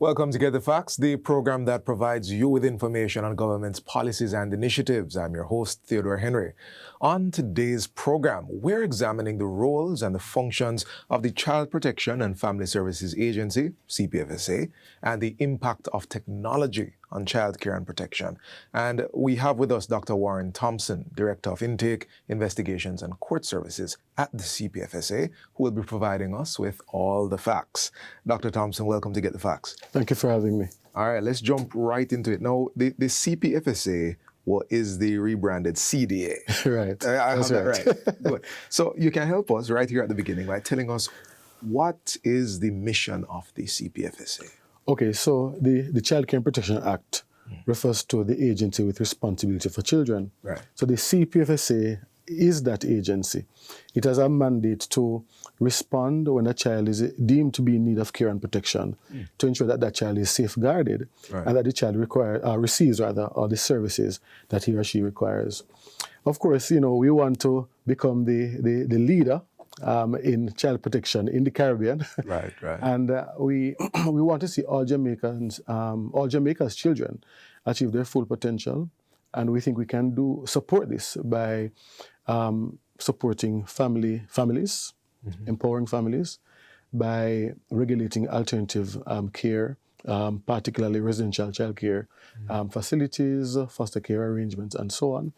Welcome to Get the Facts, the program that provides you with information on government's policies and initiatives. I'm your host, Theodore Henry. On today's program, we're examining the roles and the functions of the Child Protection and Family Services Agency, CPFSA, and the impact of technology on childcare and protection. And we have with us Dr. Warren Thompson, Director of Intake, Investigations and Court Services at the CPFSA, who will be providing us with all the facts. Dr. Thompson, welcome to Get the Facts. Thank you for having me. All right, let's jump right into it. Now, the CPFSA is the rebranded CDA. Right. I have That's that right. right. Good. So you can help us right here at the beginning by telling us what is the mission of the CPFSA? Okay, so the Childcare and Protection Act refers to the agency with responsibility for children. Right. So the CPFSA is that agency. It has a mandate to respond when a child is deemed to be in need of care and protection, to ensure that that child is safeguarded, Right. and that the child receives all the services that he or she requires. Of course, we want to become the leader in child protection in the Caribbean. Right. And we want to see all Jamaica's children achieve their full potential. And we think we can support this by supporting families, empowering families, by regulating alternative care, particularly residential childcare facilities, foster care arrangements, and so on.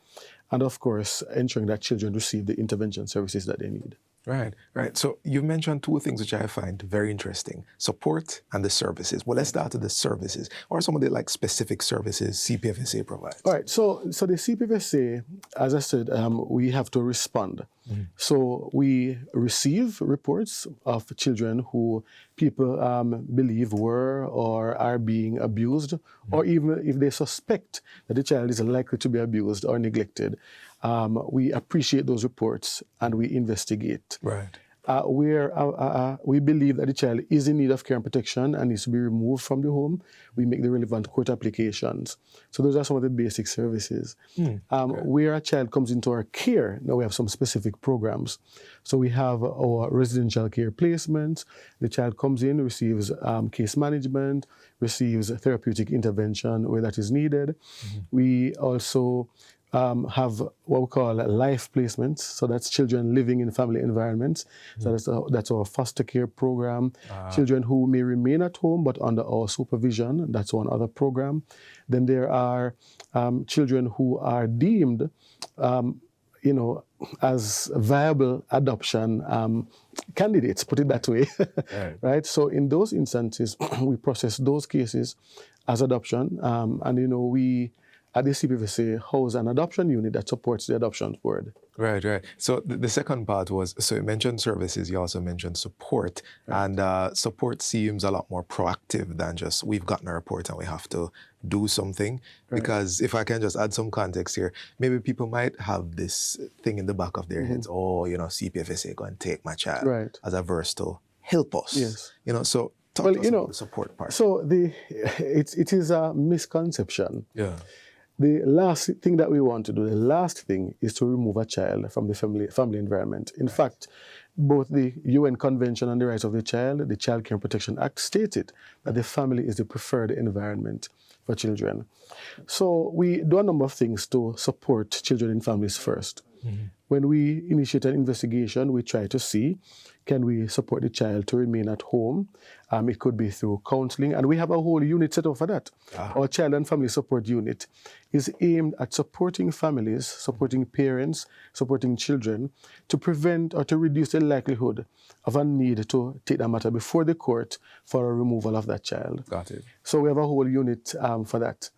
And of course, ensuring that children receive the intervention services that they need. Right. So you mentioned two things which I find very interesting: support and the services. Well, let's start with the services. What are some of the specific services CPFSA provides? All right. So the CPFSA, as I said, we have to respond. So we receive reports of children who people believe were or are being abused, or even if they suspect that the child is likely to be abused or neglected. We appreciate those reports and we investigate. Right. We believe that the child is in need of care and protection and needs to be removed from the home. We make the relevant court applications. So those are some of the basic services. Where a child comes into our care, now we have some specific programs. So we have our residential care placements. The child comes in, receives case management, receives therapeutic intervention where that is needed. We also have what we call life placements. So that's children living in family environments. So that's our foster care program. Children who may remain at home but under our supervision. That's one other program. Then there are children who are deemed, as viable adoption candidates, put it that way. Right? So in those instances, we process those cases as adoption. And we at the CPFSA house an adoption unit that supports the adoption board. Right. So the second part was, so you mentioned services, you also mentioned support. Right. And support seems a lot more proactive than just, we've gotten a report and we have to do something. Right. Because if I can just add some context here, maybe people might have this thing in the back of their heads, CPFSA go and take my child, right, as a verse to help us. Yes. So talk to us about the support part. So it is a misconception. Yeah. The last thing that we want to do, the last thing, is to remove a child from the family environment. In fact, both the UN Convention on the Rights of the Child, the Childcare and Protection Act, stated that the family is the preferred environment for children. So we do a number of things to support children in families first. When we initiate an investigation, we try to see, can we support the child to remain at home? It could be through counseling, and we have a whole unit set up for that. Our Child and Family Support Unit is aimed at supporting families, supporting parents, supporting children, to prevent or to reduce the likelihood of a need to take that matter before the court for a removal of that child. Got it. So we have a whole unit for that.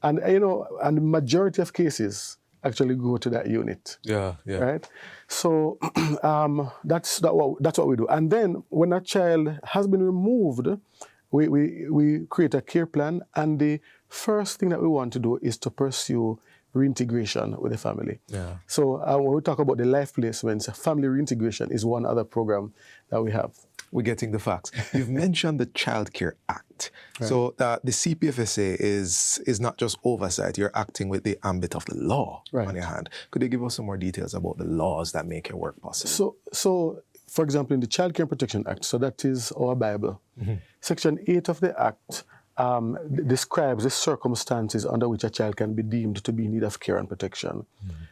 And, and the majority of cases actually go to that unit. Yeah. Right? So that's what we do. And then when a child has been removed, we create a care plan, and the first thing that we want to do is to pursue reintegration with the family. Yeah. So when we talk about the life placements, family reintegration is one other program that we have. We're getting the facts. You've mentioned the Childcare Act. Right. So the CPFSA is not just oversight. You're acting with the ambit of the law on your hand. Could you give us some more details about the laws that make your work possible? So for example, in the Childcare Protection Act, so that is our Bible, Section 8 of the Act describes the circumstances under which a child can be deemed to be in need of care and protection.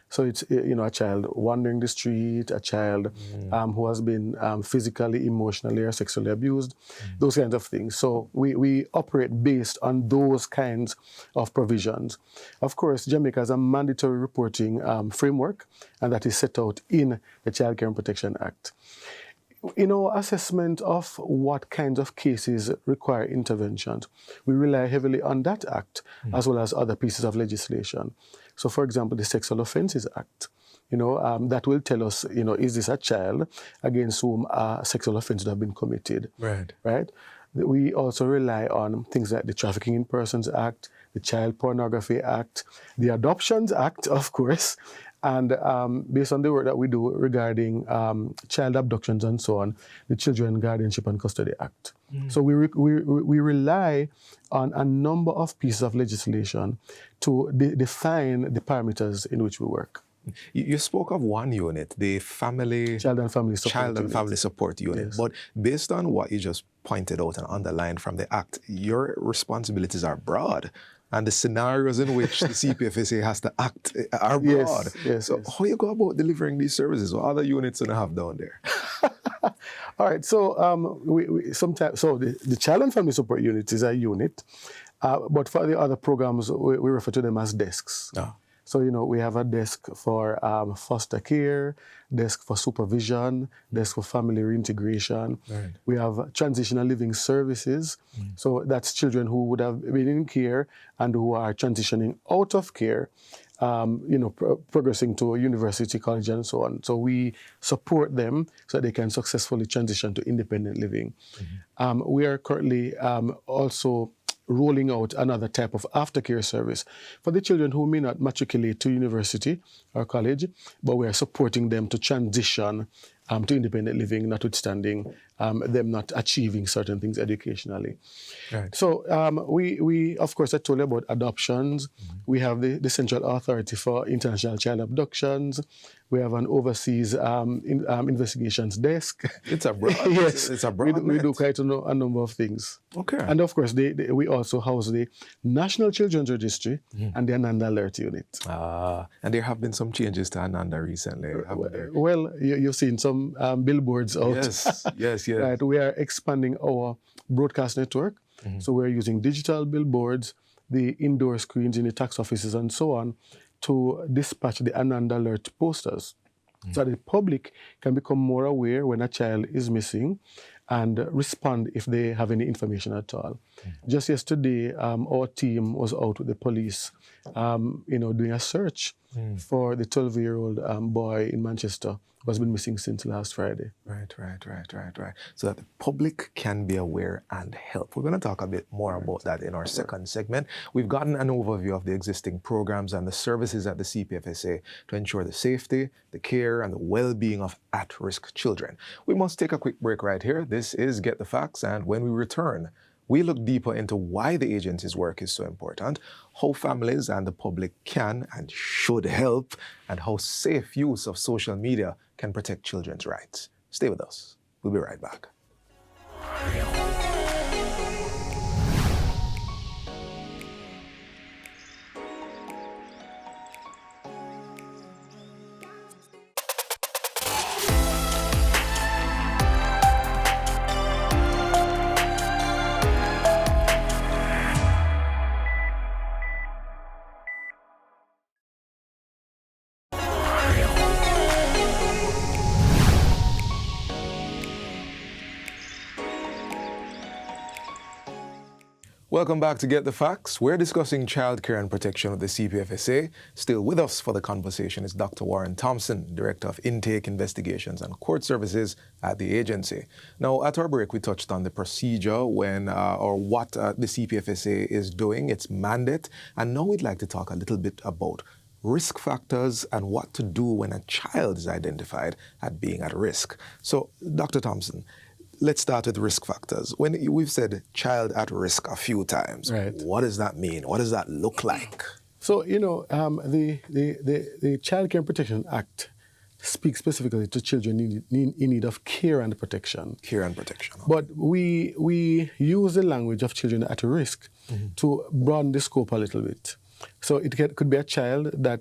So it's, a child wandering the street, a child who has been physically, emotionally, or sexually abused, those kinds of things. So we operate based on those kinds of provisions. Of course, Jamaica has a mandatory reporting framework, and that is set out in the Child Care and Protection Act. In our assessment of what kinds of cases require interventions, we rely heavily on that act as well as other pieces of legislation. So, for example, the Sexual Offences Act, that will tell us, is this a child against whom a sexual offense would have been committed? Right? We also rely on things like the Trafficking in Persons Act, the Child Pornography Act, the Adoptions Act, of course, and based on the work that we do regarding child abductions and so on, the Children Guardianship and Custody Act. So we rely on a number of pieces of legislation to define the parameters in which we work. You spoke of one unit, the Child and Family Support Unit. Yes. But based on what you just pointed out and underlined from the Act, your responsibilities are broad. And the scenarios in which the CPFSA has to act are broad. Yes. How you go about delivering these services? What other units do you have down there? All right, so we sometimes the Child and Family Support Unit is a unit, but for the other programs we refer to them as desks. So, we have a desk for foster care, desk for supervision, desk for family reintegration. Right. We have transitional living services. So that's children who would have been in care and who are transitioning out of care, progressing to a university, college, and so on. So we support them so that they can successfully transition to independent living. We are currently also rolling out another type of aftercare service for the children who may not matriculate to university or college, but we are supporting them to transition to independent living, notwithstanding them not achieving certain things educationally. Right. So we of course, I told you about adoptions. We have the Central Authority for International Child Abductions. We have an overseas investigations desk. It's a broad. Yes, it's a broad. We do quite a number of things. Okay. And of course, we also house the National Children's Registry and the Ananda Alert Unit. And there have been some changes to Ananda recently, haven't there? Well, you've seen some billboards out. Yes. Right, we are expanding our broadcast network. So we're using digital billboards, the indoor screens in the tax offices and so on to dispatch the Ananda Alert posters so that the public can become more aware when a child is missing and respond if they have any information at all. Just yesterday, our team was out with the police, doing a search for the 12-year-old boy in Manchester who has been missing since last Friday. Right. So that the public can be aware and help. We're going to talk a bit more about that in our second segment. We've gotten an overview of the existing programs and the services at the CPFSA to ensure the safety, the care, and the well-being of at-risk children. We must take a quick break right here. This is Get the Facts, and when we return, we look deeper into why the agency's work is so important, how families and the public can and should help, and how safe use of social media can protect children's rights. Stay with us. We'll be right back. Welcome back to Get the Facts. We're discussing childcare and protection with the CPFSA. Still with us for the conversation is Dr. Warren Thompson, Director of Intake, Investigations and Court Services at the agency. Now, at our break, we touched on the procedure what the CPFSA is doing, its mandate, and now we'd like to talk a little bit about risk factors and what to do when a child is identified as being at risk. So, Dr. Thompson, let's start with risk factors. When we've said child at risk a few times, right, what does that mean? What does that look like? So, the Child Care and Protection Act speak specifically to children in need of care and protection. Care and protection. But we use the language of children at risk to broaden the scope a little bit. So it could be a child that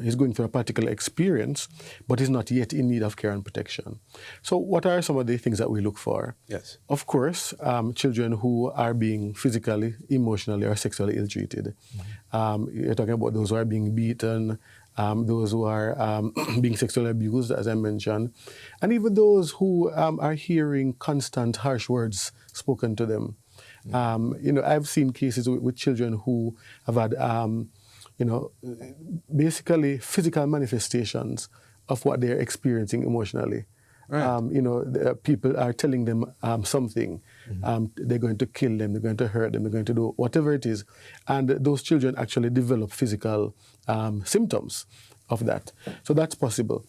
is going through a particular experience, but is not yet in need of care and protection. So what are some of the things that we look for? Yes. Of course, children who are being physically, emotionally, or sexually ill-treated. You're talking about those who are being beaten, those who are being sexually abused, as I mentioned, and even those who are hearing constant harsh words spoken to them. I've seen cases with children who have had, basically physical manifestations of what they're experiencing emotionally. Right. People are telling them something. They're going to kill them, they're going to hurt them, they're going to do whatever it is. And those children actually develop physical symptoms of that. So that's possible.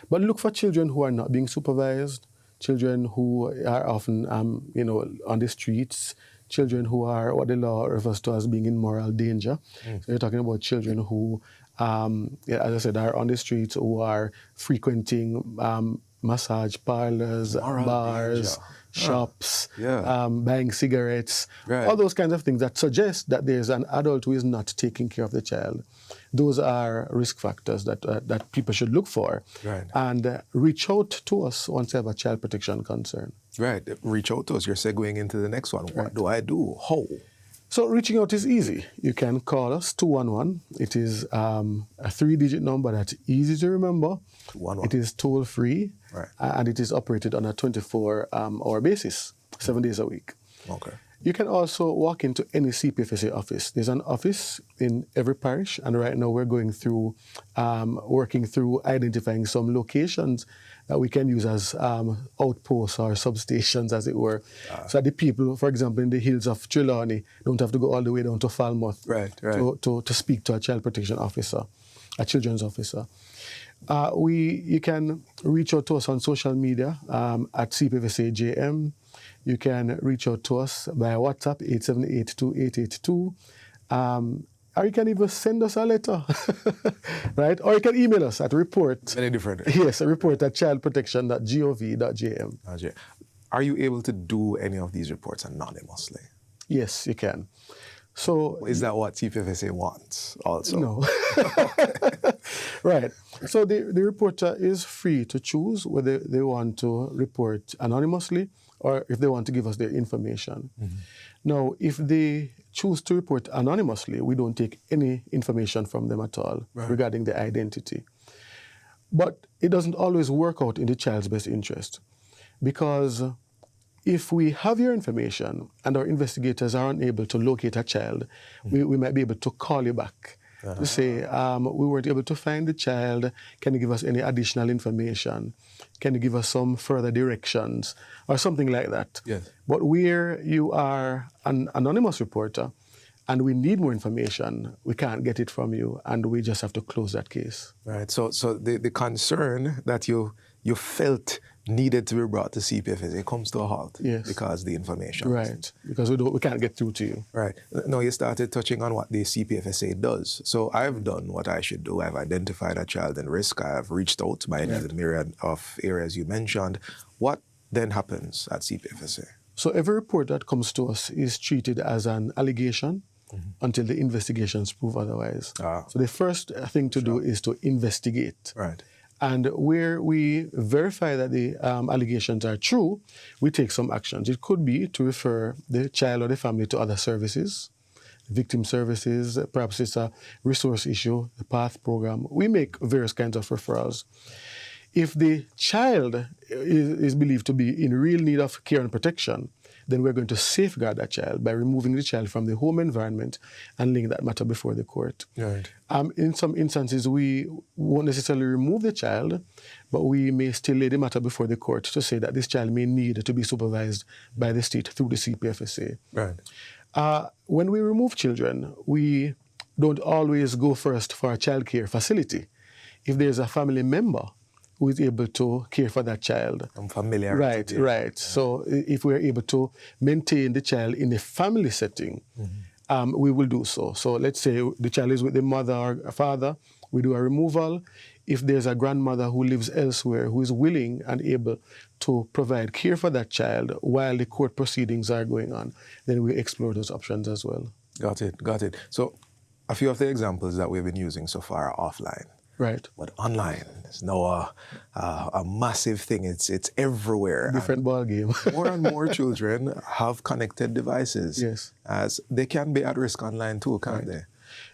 But look for children who are not being supervised, children who are often, on the streets, children who are what the law refers to as being in moral danger. So you're talking about children who, as I said, are on the streets, who are frequenting massage parlors, bars, shops, buying cigarettes, all those kinds of things that suggest that there's an adult who is not taking care of the child. Those are risk factors that people should look for and reach out to us once they have a child protection concern. Right. Reach out to us. You're segueing into the next one. What do I do? How? So reaching out is easy. You can call us 211. It is a 3-digit number that's easy to remember. 211. It is toll free, and it is operated on a 24-hour basis, 7 days a week. Okay. You can also walk into any CPFSA office. There's an office in every parish, and right now we're going through, working through identifying some locations that we can use as outposts or substations, as it were. So that the people, for example, in the hills of Trelawney don't have to go all the way down to Falmouth to speak to a child protection officer, a children's officer. You can reach out to us on social media at CPFSA JM. You can reach out to us via WhatsApp, 878-2882. Or you can even send us a letter, right? Or you can email us at report. Many different. Yes, report at childprotection.gov.jm. Are you able to do any of these reports anonymously? Yes, you can. So is that what CPFSA wants also? No. Right. So the reporter is free to choose whether they want to report anonymously or if they want to give us their information. Now, if they choose to report anonymously, we don't take any information from them at all regarding their identity. But it doesn't always work out in the child's best interest, because if we have your information and our investigators are unable to locate a child, we might be able to call you back to say, we weren't able to find the child. Can you give us any additional information? Can you give us some further directions or something like that? Yes. But where you are an anonymous reporter and we need more information, we can't get it from you and we just have to close that case. Right. So the concern that you felt needed to be brought to CPFSA comes to a halt because the information. Right, because we can't get through to you. Right. Now you started touching on what the CPFSA does. So I've done what I should do. I've identified a child in risk. I have reached out by any of the myriad of areas you mentioned. What then happens at CPFSA? So every report that comes to us is treated as an allegation until the investigations prove otherwise. So the first thing to do is to investigate. Right. And where we verify that the allegations are true, we take some actions. It could be to refer the child or the family to other services, victim services, perhaps it's a resource issue, the PATH program. We make various kinds of referrals. If the child is believed to be in real need of care and protection, then we're going to safeguard that child by removing the child from the home environment and laying that matter before the court. Right. In some instances, we won't necessarily remove the child, but we may still lay the matter before the court to say that this child may need to be supervised by the state through the CPFSA. Right. When we remove children, we don't always go first for a childcare facility. If there's a family member who is able to care for that child. I'm familiar. Right. So if we're able to maintain the child in a family setting, we will do so. So let's say the child is with the mother or father, we do a removal. if there's a grandmother who lives elsewhere who is willing and able to provide care for that child while the court proceedings are going on, then we explore those options as well. Got it, got it. So a few of the examples that we've been using so far are offline. Right. But online is now a massive thing. It's everywhere. Different ball game. More and more children have connected devices. Yes. As they can be at risk online too, can't they?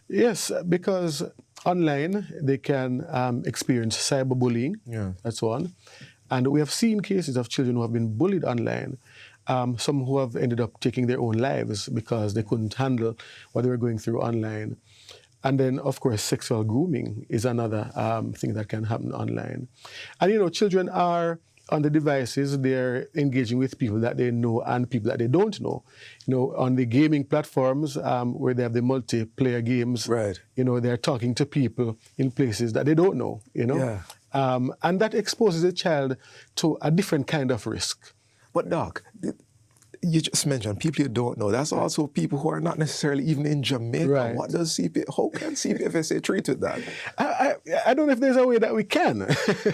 Yes, because online they can experience cyberbullying. Yeah. That's one. And we have seen cases of children who have been bullied online. Some who have ended up taking their own lives because they couldn't handle what they were going through online. And then, of course, sexual grooming is another thing that can happen online. And, you know, children are on the devices, they're engaging with people that they know and people that they don't know. You know, on the gaming platforms where they have the multiplayer games, right. You know, they're talking to people in places that they don't know, you know. Yeah. And that exposes a child to a different kind of risk. But Doc, you just mentioned people you don't know. That's also people who are not necessarily even in Jamaica. Right. How can CPFSA treat with that? I don't know if there's a way that we can.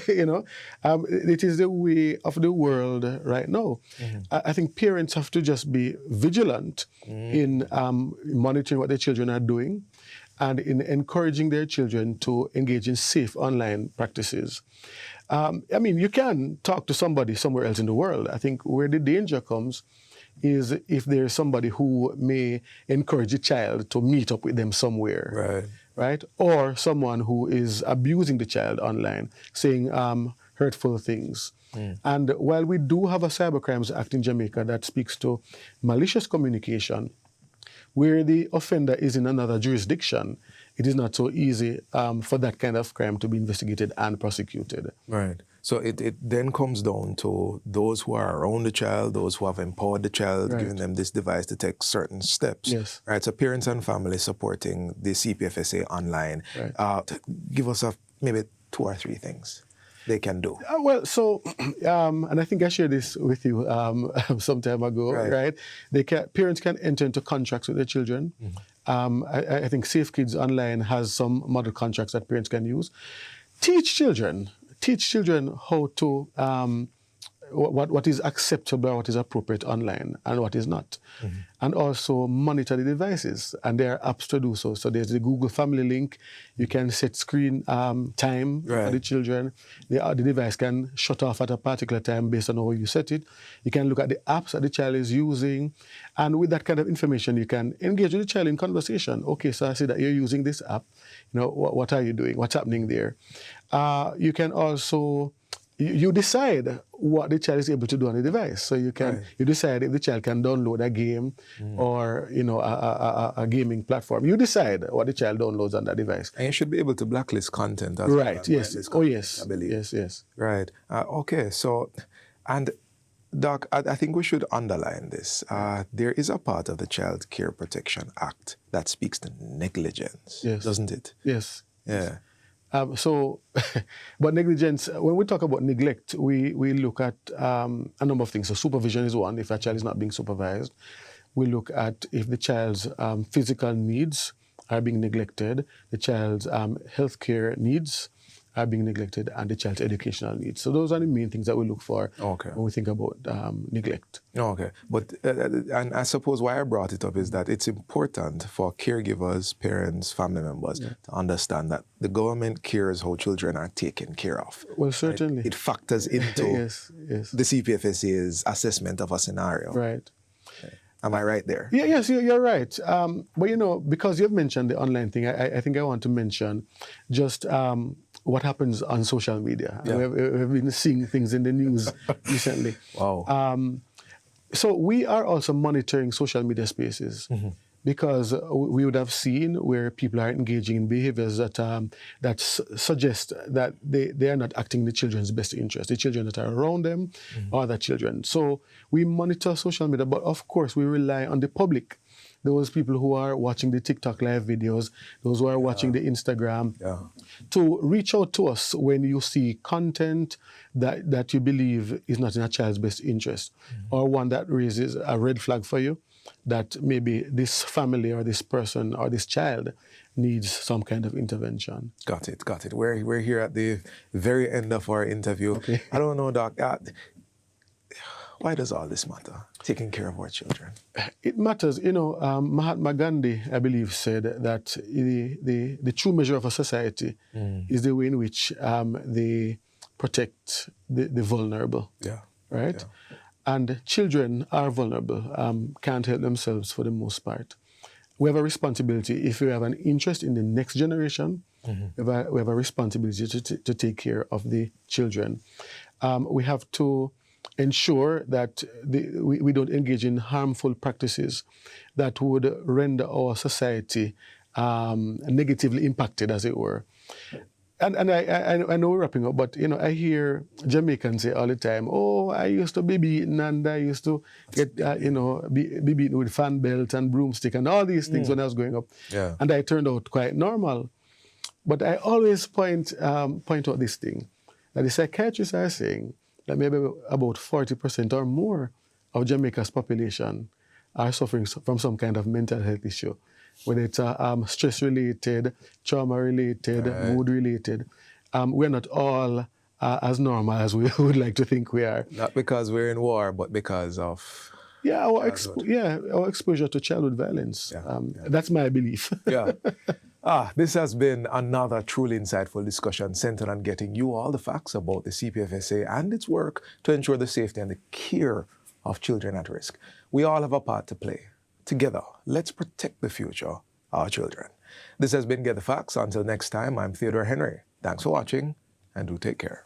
You know, it is the way of the world right now. Mm-hmm. I think parents have to just be vigilant in monitoring what their children are doing and in encouraging their children to engage in safe online practices. I mean, you can talk to somebody somewhere else in the world. I think where the danger comes is if there's somebody who may encourage a child to meet up with them somewhere, right? Or someone who is abusing the child online, saying hurtful things. And while we do have a Cybercrimes Act in Jamaica that speaks to malicious communication, where the offender is in another jurisdiction, it is not so easy for that kind of crime to be investigated and prosecuted. Right. So it then comes down to those who are around the child, those who have empowered the child, giving them this device to take certain steps. Yes. Right. So parents and family supporting the CPFSA online. Right. Give us maybe 2 or 3 things they can do. Well, so, and I think I shared this with you some time ago, right? Parents can enter into contracts with their children. I think Safe Kids Online has some model contracts that parents can use. Teach children how to, what is acceptable or what is appropriate online and what is not. And also monitor the devices, and there are apps to do so. So there's the Google Family Link. You can set screen time for the children. The device can shut off at a particular time based on how you set it. You can look at the apps that the child is using, and with that kind of information, you can engage with the child in conversation. Okay, so I see that you're using this app. You know, what are you doing? What's happening there? You can also you decide what the child is able to do on the device. So you decide if the child can download a game or, you know, a gaming platform. You decide what the child downloads on that device. And you should be able to blacklist content as well. Right, yes. Yes. I believe. Yes. Right. Okay, so, and Doc, I think we should underline this. There is a part of the Childcare Protection Act that speaks to negligence, doesn't it? Yes. Yeah. But negligence, when we talk about neglect, we look at a number of things. So supervision is one, if a child is not being supervised. We look at if the child's physical needs are being neglected, the child's healthcare needs are being neglected, and the child's educational needs. So those are the main things that we look for when we think about neglect. Okay. But, and I suppose why I brought it up is that it's important for caregivers, parents, family members to understand that the government cares how children are taken care of. Well, certainly. It factors into the CPFSA's assessment of a scenario. Right. Am I right there? Yes, you're right. But, you know, because you've mentioned the online thing, I think I want to mention just what happens on social media. Yeah. We've been seeing things in the news recently. Wow. So we are also monitoring social media spaces because we would have seen where people are engaging in behaviors that suggest that they are not acting in the children's best interest, the children that are around them or other children. So we monitor social media, but of course we rely on the public, those people who are watching the TikTok live videos, those who are watching the Instagram, to reach out to us when you see content that you believe is not in a child's best interest, or one that raises a red flag for you, that maybe this family or this person or this child needs some kind of intervention. Got it, got it. We're here at the very end of our interview. Okay. I don't know, Doc, why does all this matter, taking care of our children? It matters. Mahatma Gandhi, I believe, said that the true measure of a society is the way in which they protect the vulnerable. Yeah. Right? Yeah. And children are vulnerable, can't help themselves for the most part. We have a responsibility, if we have an interest in the next generation, we have a responsibility to take care of the children. We have to ensure that we don't engage in harmful practices that would render our society negatively impacted, as it were. And I know we're wrapping up, but I hear Jamaicans say all the time, "Oh, I used to be beaten, and I used to get be beaten with fan belt and broomstick and all these things when I was growing up." Yeah. And I turned out quite normal. But I always point out this thing that the psychiatrists are saying that maybe about 40% or more of Jamaica's population are suffering from some kind of mental health issue, whether it's stress-related, trauma-related, mood-related. We're not all as normal as we would like to think we are. Not because we're in war, but because of... our exposure to childhood violence. That's my belief. Yeah. This has been another truly insightful discussion centered on getting you all the facts about the CPFSA and its work to ensure the safety and the care of children at risk. We all have a part to play. Together, let's protect the future, our children. This has been Get the Facts. Until next time, I'm Theodore Henry. Thanks for watching, and do take care.